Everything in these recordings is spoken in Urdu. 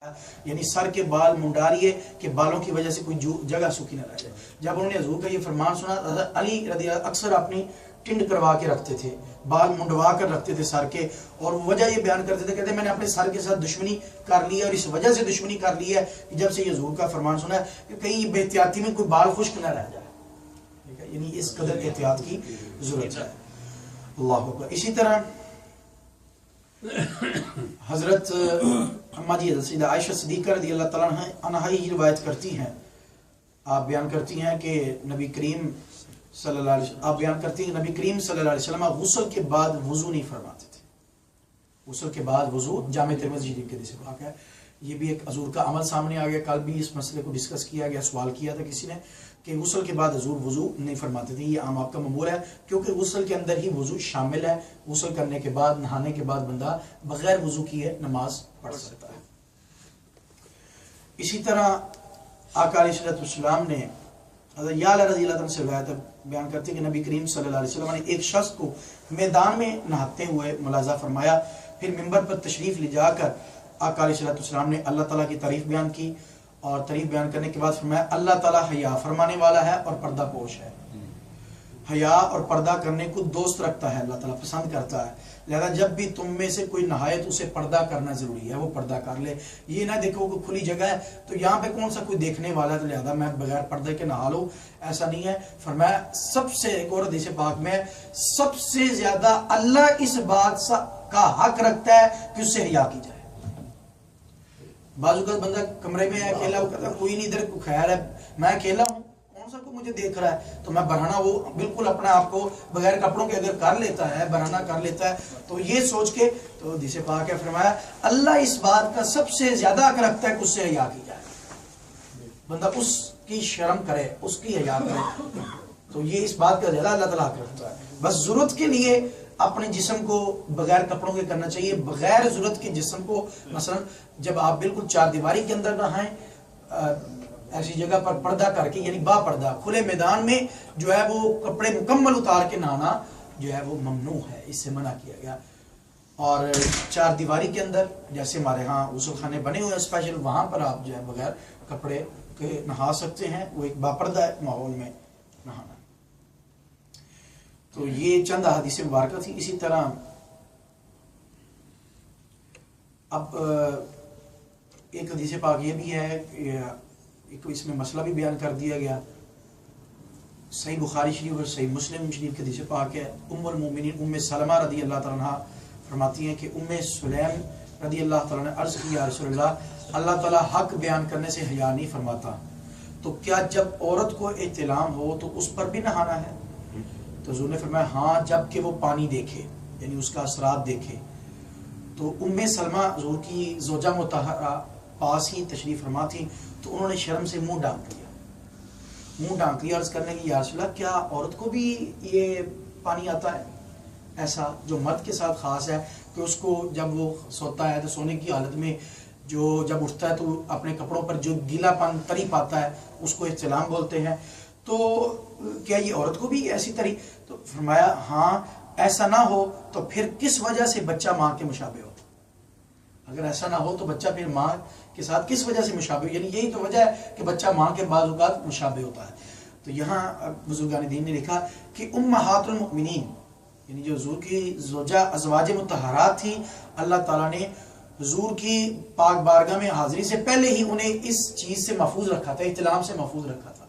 یعنی سر کے بال منڈاریے کہ بالوں کی وجہ سے کوئی جگہ سوکھی نہ رہ جائے۔ جب انہوں نے حضور کا یہ فرمان سنا، حضرت علی رضی اللہ اکثر اپنی ٹنڈ کروا کے رکھتے تھے، بال منڈوا کر رکھتے تھے سر کے، اور وجہ یہ بیان کرتے تھے، کہتے ہیں میں نے اپنے سر کے ساتھ دشمنی کر لی ہے، اور اس وجہ سے دشمنی کر لی ہے کہ جب سے یہ حضور کا فرمان سنا ہے کہ کہیں بے احتیاطی میں کوئی بال خشک نہ رہ جائے، یعنی اس قدر احتیاط کی ضرورت ہے۔ اللہ اکبر۔ اسی طرح حضرت اماں جی حضرت سیدہ عائشہ صدیقہ رضی اللہ تعالیٰ عنہا ہی روایت کرتی ہیں، آپ بیان کرتی ہیں کہ نبی کریم صلی اللہ علیہ وسلم غسل کے بعد وضو نہیں فرماتے تھے۔ غسل کے بعد وضو جامع ترمذی شریف کے حدیث پاک ہے۔ یہ بھی ایک حضور کا عمل سامنے آ گیا، کل بھی اس مسئلے کو ڈسکس کیا گیا، سوال کیا تھا کسی نے کہ غسل کے بعد حضور وضو نہیں فرماتے تھے۔ یہ عام آپ کا معمول ہے، کیونکہ غسل کے اندر ہی وضو شامل ہے۔ غسل کرنے کے بعد، نہانے کے بعد بندہ بغیر وضو کیے نماز پڑھ سکتا ہے۔ اسی طرح آقا علیہ السلام نے حضرت یعلا رضی اللہ عنہ سے روایت بیان کرتے کہ نبی کریم صلی اللہ علیہ وسلم نے ایک شخص کو میدان میں نہاتے ہوئے ملاحظہ فرمایا، پھر منبر پر تشریف لے جا کر آقا علیہ السلام نے اللہ تعالیٰ کی تعریف بیان کی، اور تعریف بیان کرنے کے بعد فرمایا اللہ تعالیٰ حیا فرمانے والا ہے اور پردہ پوش ہے۔ حیا اور پردہ کرنے کو دوست رکھتا ہے، اللہ تعالیٰ پسند کرتا ہے، لہذا جب بھی تم میں سے کوئی نہائے تو اسے پردہ کرنا ضروری ہے، وہ پردہ کر لے۔ یہ نہ دیکھو کہ کھلی جگہ ہے تو یہاں پہ کون سا کوئی دیکھنے والا ہے تو لہذا میں بغیر پردے کے نہا لوں، ایسا نہیں ہے۔ فرمایا سب سے ایک اور حدیث پاک میں سب سے زیادہ اللہ اس بات کا حق رکھتا ہے کہ اس سے حیا کی جائے۔ بعض اوقات بندہ کمرے میں ہے اکیلا، وہ کہتا ہے کوئی نہیں ادھر کو خیر ہے، میں اکیلا ہوں، کون سا کو مجھے دیکھ رہا ہے، تو میں برہنہ وہ بالکل اپنے آپ کو بغیر کپڑوں کے اگر کر لیتا ہے، برہنہ کر لیتا ہے، تو یہ سوچ کے تو حدیث پاک ہے فرمایا اللہ اس بات کا سب سے زیادہ حق رکھتا ہے کہ اس سے حیا کی جائے، بندہ اس کی شرم کرے، اس کی حیا کرے، تو یہ اس بات کا زیادہ اللہ تعالیٰ حق رکھتا ہے۔ بس ضرورت کے لیے اپنے جسم کو بغیر کپڑوں کے کرنا چاہیے، بغیر ضرورت کے جسم کو، مثلا جب آپ بالکل چار دیواری کے اندر نہائیں، ایسی جگہ پر پردہ کر کے، یعنی با پردہ کھلے میدان میں جو ہے وہ کپڑے مکمل اتار کے نہانا جو ہے وہ ممنوع ہے، اس سے منع کیا گیا۔ اور چار دیواری کے اندر جیسے ہمارے ہاں غسل خانے بنے ہوئے اسپیشل، وہاں پر آپ جو ہے بغیر کپڑے کے نہا سکتے ہیں، وہ ایک با پردہ ماحول میں نہانا۔ تو یہ چند احادیث مبارکہ تھی۔ اسی طرح اب ایک حدیث پاک یہ بھی ہے، ایک اس میں مسئلہ بھی بیان کر دیا گیا، صحیح بخاری شریف اور صحیح مسلم شریف کے حدیث پاک ہے۔ ام المومنین ام سلمہ رضی اللہ تعالیٰ عنہ فرماتی ہیں کہ ام سلیم رضی اللہ تعالیٰ نے عرض کی یا رسول اللہ، اللہ تعالیٰ حق بیان کرنے سے حیا نہیں فرماتا، تو کیا جب عورت کو احتلام ہو تو اس پر بھی نہانا ہے؟ تو حضور نے فرمایا ہاں، جب کہ وہ پانی دیکھے، یعنی اس کا اثرات دیکھے۔ تو ام سلمہ حضور کی زوجہ مطہرہ پاس ہی تشریف فرما تھی، تو انہوں نے شرم سے منہ ڈھانک لیا، عرض کرنے کی یا رسول اللہ کیا عورت کو بھی یہ پانی آتا ہے ایسا جو مرد کے ساتھ خاص ہے کہ اس کو جب وہ سوتا ہے تو سونے کی حالت میں جو جب اٹھتا ہے تو اپنے کپڑوں پر جو گیلا پن تری پاتا ہے اس کو احتلام بولتے ہیں، تو کیا یہ عورت کو بھی ایسی طری؟ تو فرمایا ہاں، ایسا نہ ہو تو پھر کس وجہ سے بچہ ماں کے مشابہ ہوتا؟ اگر ایسا نہ ہو تو بچہ پھر ماں کے ساتھ کس وجہ سے مشابہ، یعنی یہی تو وجہ ہے کہ بچہ ماں کے بعض اوقات مشابہ ہوتا ہے۔ تو یہاں بزرگان دین نے لکھا کہ امہات المؤمنین، یعنی جو حضور کی زوجہ ازواج مطہرات تھی، اللہ تعالیٰ نے حضور کی پاک بارگاہ میں حاضری سے پہلے ہی انہیں اس چیز سے محفوظ رکھا تھا، احتلام سے محفوظ رکھا تھا،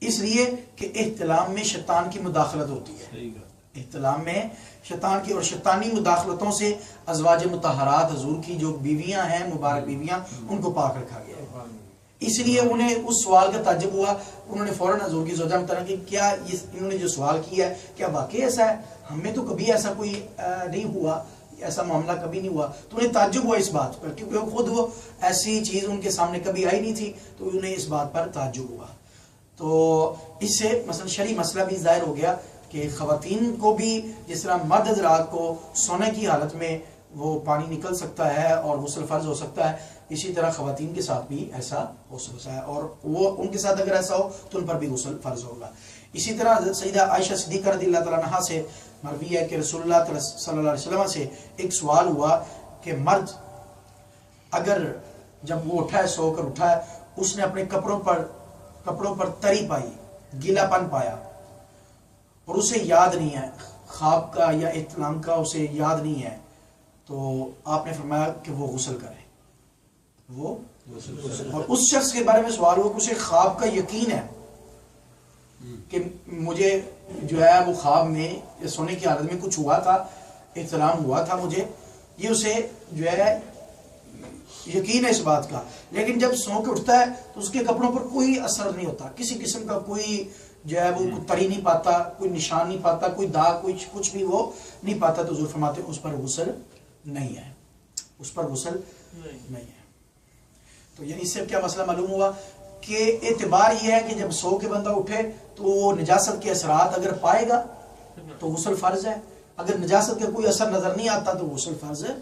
اس لیے کہ احتلام میں شیطان کی مداخلت ہوتی ہے، احتلام میں شیطان کی اور شیطانی مداخلتوں سے ازواج مطہرات حضور کی جو بیویاں ہیں، مبارک بیویاں، ان کو پاک رکھا گیا ہے۔ اس لیے انہیں اس سوال کا تعجب ہوا، انہوں نے فوراً حضور کی زوجہ مطہرہ کہ کیا انہوں نے جو سوال کیا ہے کیا واقعی ایسا ہے؟ ہمیں تو کبھی ایسا کوئی نہیں ہوا، ایسا معاملہ کبھی نہیں ہوا۔ تو انہیں تعجب ہوا اس بات پر، کیونکہ خود وہ ایسی چیز ان کے سامنے کبھی آئی نہیں تھی، تو انہیں اس بات پر تعجب ہوا۔ تو اس سے مثلا شرعی مسئلہ بھی ظاہر ہو گیا کہ خواتین کو بھی جس طرح مرد حضرات کو سونے کی حالت میں وہ پانی نکل سکتا ہے اور غسل فرض ہو سکتا ہے، اسی طرح خواتین کے ساتھ بھی ایسا ہو سکتا ہے، اور وہ ان کے ساتھ اگر ایسا ہو تو ان پر بھی غسل فرض ہوگا۔ اسی طرح سیدہ عائشہ صدیقہ رضی اللہ تعالیٰ عنہا سے مروی ہے کہ رسول اللہ صلی اللہ علیہ وسلم سے ایک سوال ہوا کہ مرد اگر جب وہ اٹھا ہے، سو کر اٹھا ہے، اس نے اپنے کپڑوں پر تری پائی، گیلا پن پایا، اور اسے یاد نہیں ہے خواب کا یا احتلام کا، اسے یاد نہیں ہے، تو آپ نے فرمایا کہ وہ غسل کرے. وہ اور اس شخص کے بارے میں سوال ہوا کہ اسے خواب کا یقین ہے کہ مجھے جو ہے وہ خواب میں سونے کی حالت میں کچھ ہوا تھا، احتلام ہوا تھا مجھے، یہ اسے جو ہے یقین ہے اس بات کا، لیکن جب سو کے اٹھتا ہے تو اس کے کپڑوں پر کوئی اثر نہیں ہوتا، کسی قسم کا کوئی جو ہے وہ تری نہیں پاتا، کوئی نشان نہیں پاتا، کوئی داغ، کوئی کچھ بھی وہ نہیں پاتا. تو حضور فرماتے ہیں اس پر غسل نہیں ہے، اس پر غسل نہیں ہے. تو یعنی اس سے کیا مسئلہ معلوم ہوا کہ اعتبار یہ ہے کہ جب سو کے بندہ اٹھے تو وہ نجاست کے اثرات اگر پائے گا تو غسل فرض ہے، اگر نجاست کا کوئی اثر نظر نہیں آتا تو غسل فرض ہے،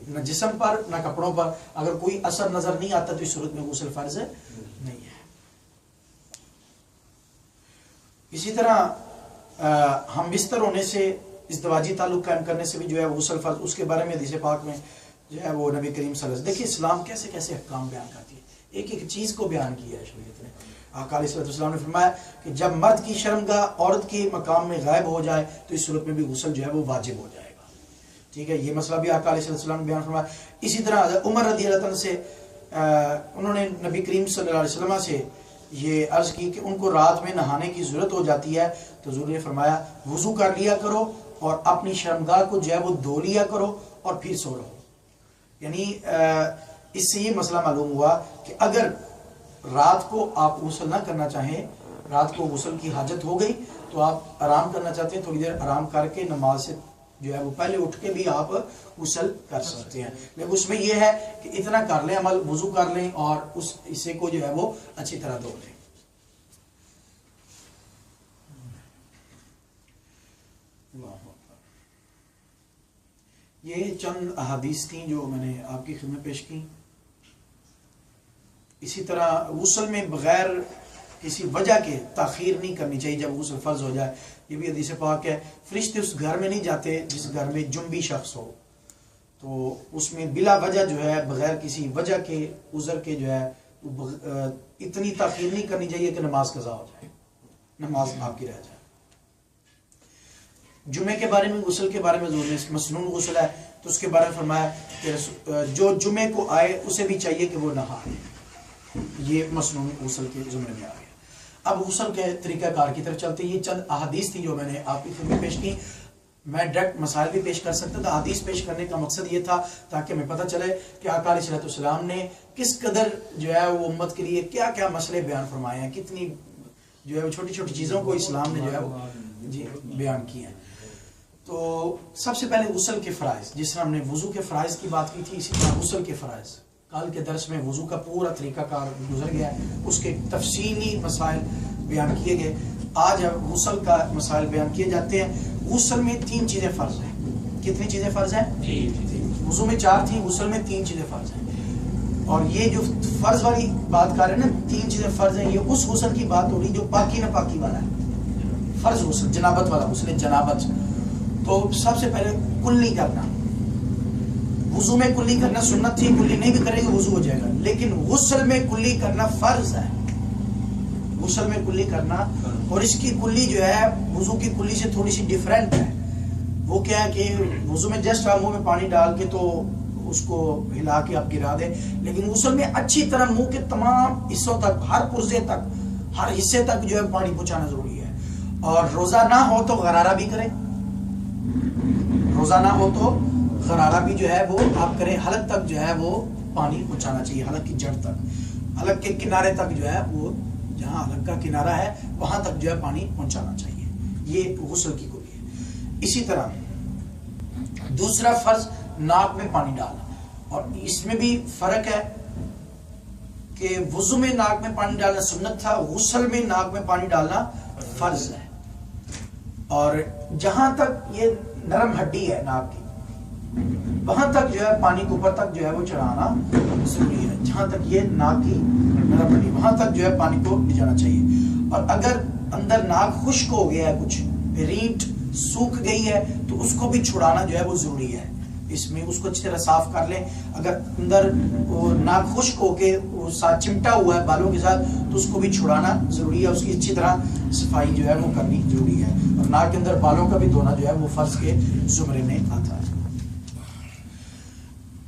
نہ جسم پر نہ کپڑوں پر اگر کوئی اثر نظر نہیں آتا تو اس صورت میں غسل فرض نہیں ہے. اسی طرح ہم بستر ہونے سے، ازدواجی تعلق قائم کرنے سے بھی جو ہے غسل فرض، اس کے بارے میں حدیث پاک میں جو ہے وہ نبی کریم صلی اللہ علیہ وسلم، دیکھیے اسلام کیسے کیسے احکام بیان کرتی ہے، ایک ایک چیز کو بیان کیا ہے شریعت نے. آقا علیہ السلام نے فرمایا کہ جب مرد کی شرمگاہ عورت کے مقام میں غائب ہو جائے تو اس صورت میں بھی غسل جو ہے وہ واجب ہو جائے گا. ٹھیک ہے، یہ مسئلہ بھی آقا علیہ السلام نے بیان فرمایا. اسی طرح عمر رضی اللہ عنہ سے انہوں نے نبی کریم صلی اللہ علیہ وسلم سے یہ عرض کی کہ ان کو رات میں نہانے کی ضرورت ہو جاتی ہے، تو حضور نے فرمایا وضو کر لیا کرو اور اپنی شرمگاہ کو جو ہے وہ دھو لیا کرو اور پھر سو رہو. یعنی اس سے یہ مسئلہ معلوم ہوا کہ اگر رات کو آپ غسل نہ کرنا چاہیں، رات کو غسل کی حاجت ہو گئی تو آپ آرام کرنا چاہتے ہیں، تھوڑی دیر آرام کر کے نماز سے جو ہے وہ پہلے اٹھ کے بھی آپ غسل کر سکتے ہیں. لیکن اس میں یہ ہے کہ اتنا کر لیں، عمل وضو کر لیں اور اس حصے کو جو ہے وہ اچھی طرح دھو لیں. یہ چند احادیث تھیں جو میں نے آپ کی خدمت پیش کی. اسی طرح غسل میں بغیر کسی وجہ کے تاخیر نہیں کرنی چاہیے جب غسل فرض ہو جائے. یہ بھی حدیث پاک ہے. فرشتے اس گھر میں نہیں جاتے جس گھر میں جنبی شخص ہو، تو اس میں بلا وجہ جو ہے بغیر کسی وجہ کے عذر کے جو ہے اتنی تاخیر نہیں کرنی چاہیے کہ نماز قضا ہو جائے، نماز آپ کی رہ جائے. جمعے کے بارے میں، غسل کے بارے میں حضور نے مسنون غسل ہے تو اس کے بارے میں فرمایا کہ جو جمعے کو آئے اسے بھی چاہیے کہ وہ نہائے. یہ مسنون غسل کے زمرے میں آ گیا. اب غسل کے طریقہ کار کی طرف چلتے ہیں. یہ چند احادیث تھی جو میں نے آپ کی خدمت پیش کی. میں ڈائریکٹ مسائل بھی پیش کر سکتا تھا، حدیث پیش کرنے کا مقصد یہ تھا تاکہ ہمیں پتہ چلے کہ آقا علیہ السلام نے کس قدر جو ہے وہ امت کے لیے کیا کیا مسئلے بیان فرمائے ہیں، کتنی جو ہے وہ چھوٹی چھوٹی چیزوں کو اسلام نے جو ہے وہ بیان کی ہیں. تو سب سے پہلے غسل کے فرائض، جس طرح ہم نے وضو کے فرائض کی بات کی تھی، اسی طرح غسل کے فرائض. کل کے درس میں وضو کا پورا طریقہ کار گزر گیا ہے، اس کے تفصیلی مسائل بیان کیے گئے. آج غسل کا مسائل بیان کیے جاتے ہیں. غسل میں 3 چیزیں فرض ہیں. کتنی چیزیں فرض ہیں؟ وضو میں 4 تھیں، غسل میں 3 چیزیں فرض ہیں. اور یہ جو فرض والی بات کر رہے ہیں نا، 3 چیزیں فرض ہیں، یہ اس غسل کی بات ہو رہی جو پاکی نہ پاکی والا ہے. فرض غسل جنابت والا غسل جنابت. تو سب سے پہلے کلی کرنا. وضو میں کلی کرنا سنت تھی، کلی نہیں بھی کرے گا وضو ہو جائے گا، لیکن غسل میں کلی کرنا فرض ہے. غسل میں کلی کرنا، اور اس کی کلی جو ہے وضو کی کلی سے تھوڑی سی ڈیفرنٹ ہے. وہ کیا ہے کہ وضو میں جسٹ آپ منہ میں پانی ڈال کے تو اس کو ہلا کے آپ گرا دیں، لیکن غسل میں اچھی طرح منہ کے تمام حصوں تک، ہر پرزے تک، ہر حصے تک جو ہے پانی پہنچانا ضروری ہے. اور روزہ نہ ہو تو غرارہ بھی کریں، روزہ نہ ہو تو غرارہ بھی جو ہے وہ آپ کریں. حلق تک جو ہے وہ پانی پہنچانا چاہیے، حلق کی جڑ تک، حلق کے کنارے تک جو ہے وہ جہاں حلق کا کنارہ ہے وہاں تک جو ہے پانی پہنچانا چاہیے. یہ غسل کی کلی ہے. اسی طرح دوسرا فرض ناک میں پانی ڈالنا، اور اس میں بھی فرق ہے کہ وضو میں ناک میں پانی ڈالنا سنت تھا، غسل میں ناک میں پانی ڈالنا فرض ہے. اور جہاں تک یہ نرم ہڈی ہے ناک کی، وہاں تک جو ہے پانی کو اوپر تک جو ہے وہ چڑھانا ضروری ہے. جہاں تک یہ ناک کی نرم ہڈی، وہاں تک جو ہے پانی کو لے جانا چاہیے. اور اگر اندر ناک خشک ہو گیا ہے، کچھ رینٹ سوکھ گئی ہے، تو اس کو بھی چھڑانا جو ہے وہ ضروری ہے. اس میں اس کو اچھی طرح صاف کر لیں. اگر اندر ناک خشک ہو کے وہ ساتھ چمٹا ہوا ہے بالوں کے ساتھ تو اس کو بھی چھڑانا ضروری ہے, اس کی اچھی طرح صفائی جو ہے وہ کرنی ضروری ہے. اور ناک کے اندر بالوں کا بھی دھونا جو ہے وہ فرض کے زمرے میں آتا ہے.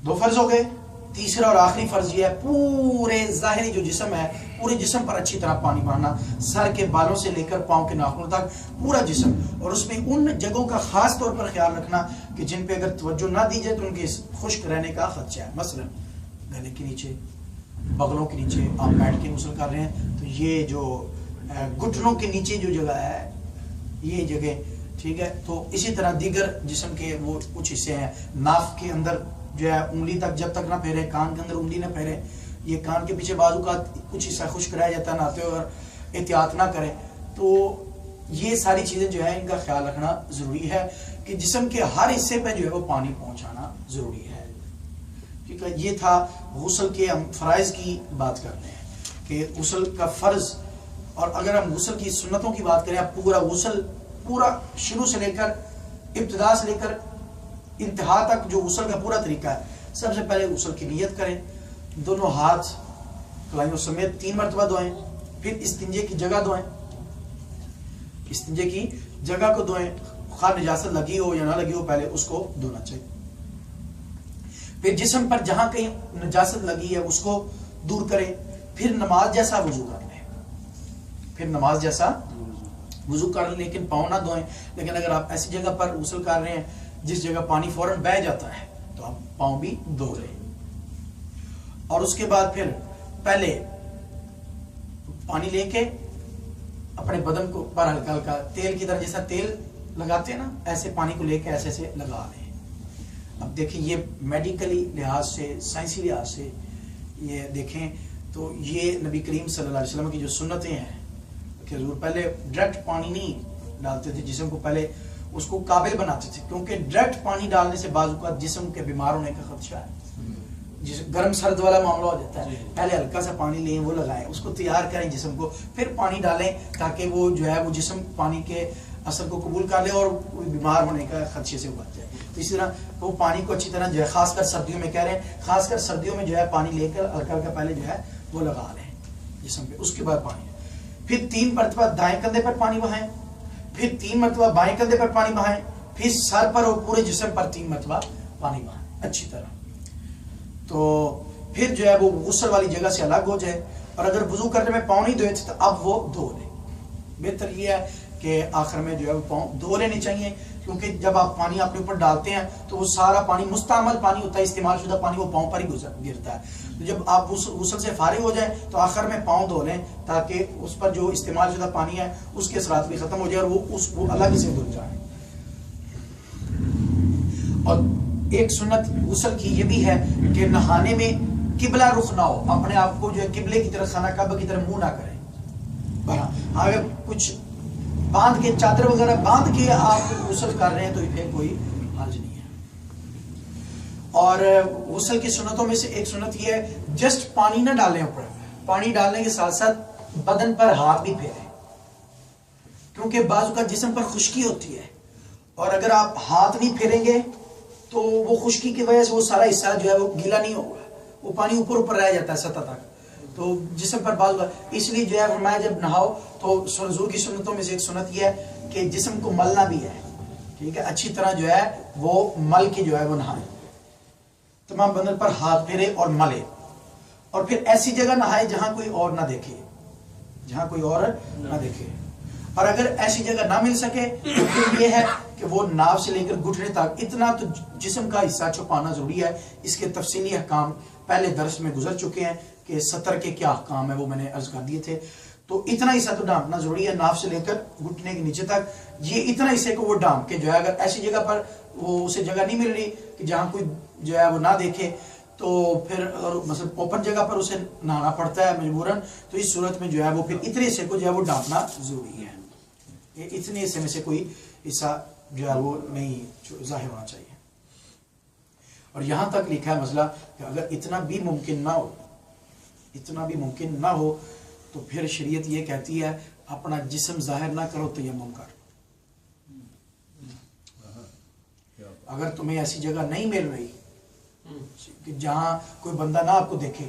2 فرض ہو گئے. تیسرا اور آخری فرض یہ ہے پورے ظاہری جو جسم ہے پورے جسم پر اچھی طرح پانی بہانا, سر کے بالوں سے لے کر پاؤں کے ناخنوں تک پورا جسم, اور اس میں ان جگہوں کا خاص طور پر خیال رکھنا کہ جن پہ اگر توجہ نہ دی جائے تو ان کے خشک رہنے کا خدشہ ہے. مثلا گلے کے نیچے, بغلوں کے نیچے آپ بیٹھ کے غسل کر رہے ہیں تو یہ جو گھٹنوں کے نیچے جو جگہ ہے یہ جگہ, ٹھیک ہے. تو اسی طرح دیگر جسم کے وہ کچھ حصے ہیں, ناف کے اندر جو ہے انگلی تک جب تک نہ پھیرے, کان کے اندر انگلی نہ پھیرے, یہ کان کے پیچھے بازو کا کچھ حصہ خشک رہ جاتا ہے نہاتے ہوئے اور احتیاط نہ کریں. تو یہ ساری چیزیں جو ہے ان کا خیال رکھنا ضروری ہے کہ جسم کے ہر حصے پہ جو ہے وہ پانی پہنچانا ضروری ہے. ٹھیک ہے, یہ تھا غسل کے ہم فرائض کی بات کرتے ہیں کہ غسل کا فرض. اور اگر ہم غسل کی سنتوں کی بات کریں, پورا غسل پورا شروع سے لے کر ابتدا سے لے کر انتہا تک جو غسل کا پورا طریقہ ہے, سب سے پہلے غسل کی نیت کریں, دونوں ہاتھ کلائیوں سمیت 3 مرتبہ دھوئیں, پھر استنجے کی جگہ دھوئیں, استنجے کی جگہ کو دھوئیں, خواہ نجاست لگی ہو یا نہ لگی ہو پہلے اس کو دھونا چاہیے. پھر جسم پر جہاں کہیں نجاست لگی ہے اس کو دور کریں, پھر نماز جیسا وضو کر لیں, پھر نماز جیسا وضو کر لیں, لیکن پاؤں نہ دھوئیں. لیکن اگر آپ ایسی جگہ پر غسل کر رہے ہیں جس جگہ پانی فوراً بہہ جاتا ہے تو آپ پاؤں بھی دھو لیں. اور اس کے بعد پھر پہلے پانی لے کے اپنے بدن کو پر ہلکا ہلکا تیل کی طرح, جیسا تیل لگاتے ہیں نا ایسے پانی کو لے کے ایسے ایسے لگا لیں. اب دیکھیں یہ میڈیکلی لحاظ سے, سائنسی لحاظ سے یہ دیکھیں تو یہ نبی کریم صلی اللہ علیہ وسلم کی جو سنتیں ہیں کہ حضور پہلے ڈائریکٹ پانی نہیں ڈالتے تھے جسم کو, پہلے اس کو قابل بناتے تھے, کیونکہ ڈائریکٹ پانی ڈالنے سے بعض اوقات جسم کے بیمار ہونے کا خدشہ ہے, گرم سرد والا معاملہ ہو جاتا ہے. پہلے ہلکا سا پانی لیں, وہ لگائیں, اس کو تیار کریں جسم کو, پھر پانی ڈالیں تاکہ وہ جو ہے وہ جسم پانی کے اثر کو قبول کر لے اور بیمار ہونے کا خدشے سے بچ جائے. تو اسی طرح وہ پانی کو اچھی طرح جو ہے خاص کر سردیوں میں کہہ رہے ہیں, خاص کر سردیوں میں جو ہے پانی لے کر ہلکا ہلکا پہلے جو ہے وہ لگا لیں جسم پہ, اس کے بعد پانی, پھر 3 مرتبہ دائیں کندھے پر پانی بہائیں, پھر 3 مرتبہ بائیں کندھے پر پانی بہائیں, پھر سر پر اور پورے جسم پر 3 مرتبہ پانی بہائیں اچھی طرح. تو پھر جو ہے وہ غسل والی جگہ سے الگ ہو جائے. اور اگر وضو کرنے میں پاؤں نہیں دھوئے تھے تو اب وہ دھو لیں. بہتر یہ ہے کہ آخر میں جو ہے وہ پاؤں دھو لینے چاہیے, کیونکہ جب آپ پانی اپنے اوپر ڈالتے ہیں تو وہ سارا پانی مستعمل پانی ہوتا ہے, استعمال شدہ پانی وہ پاؤں پر ہی گرتا ہے. تو جب آپ غسل سے فارغ ہو جائیں تو آخر میں پاؤں دھو لیں تاکہ اس پر جو استعمال شدہ پانی ہے اس کے اثرات بھی ختم ہو جائے اور وہ الگ سے دھل جائے. اور ایک سنت غسل کی یہ بھی ہے کہ نہانے میں قبلہ رخ نہ ہو, اپنے آپ کو جو ہے قبلے کی طرف, خانہ کعبہ کی طرف منہ نہ کریں. اگر کچھ باندھ کے چادر وغیرہ باندھ کے آپ غسل کر رہے ہیں تو پھر کوئی حرج نہیں ہے. اور غسل کی سنتوں میں سے ایک سنت یہ ہے جسٹ پانی نہ ڈالیں اوپر, پانی ڈالنے کے ساتھ ساتھ بدن پر ہاتھ بھی پھیریں, کیونکہ بعض کا جسم پر خشکی ہوتی ہے اور اگر آپ ہاتھ نہیں پھیریں گے تو وہ خشکی کی وجہ سے وہ سارا حصہ جو ہے وہ گیلا نہیں ہوگا, وہ پانی اوپر رہ جاتا ہے سطح تک, تو جسم پر بعض, اس لیے جو ہے فرمایا جب نہاؤ تو حضور کی سنتوں میں سے ایک سنت یہ ہے کہ جسم کو ملنا بھی ہے, ٹھیک ہے, اچھی طرح جو ہے وہ مل کے جو ہے وہ نہائے, تمام بدن پر ہاتھ پھیرے اور ملے, اور پھر ایسی جگہ نہائے جہاں کوئی اور نہ دیکھے, جہاں کوئی اور نہ دیکھے. اور اگر ایسی جگہ نہ مل سکے تو پھر یہ ہے کہ وہ ناف سے لے کر گھٹنے تک اتنا تو جسم کا حصہ چھپانا ضروری ہے. اس کے تفصیلی احکام پہلے درس میں گزر چکے ہیں کہ سطر کے کیا احکام ہیں, وہ میں نے عرض کر دیے تھے. تو اتنا حصہ تو ڈھانپنا ضروری ہے, ناف سے لے کر گھٹنے کے نیچے تک, یہ اتنا حصے کو وہ ڈھانپ کے جو ہے اگر ایسی جگہ پر وہ اسے جگہ نہیں مل رہی کہ جہاں کوئی جو ہے وہ نہ دیکھے تو پھر مثلا اوپن جگہ پر اسے نہانا پڑتا ہے مجبوراً, تو اس صورت میں جو ہے وہ پھر اتنے حصے کو جو ہے وہ ڈھانپنا ضروری ہے. اتنے حصے میں سے کوئی حصہ جو ہے وہ نہیں ظاہر ہونا چاہیے. اور یہاں تک لکھا ہے مسئلہ کہ اگر اتنا بھی ممکن نہ ہو, اتنا بھی ممکن نہ ہو تو پھر شریعت یہ کہتی ہے اپنا جسم ظاہر نہ کرو تیمم کر. اگر تمہیں ایسی جگہ نہیں مل رہی کہ جہاں کوئی بندہ نہ آپ کو دیکھے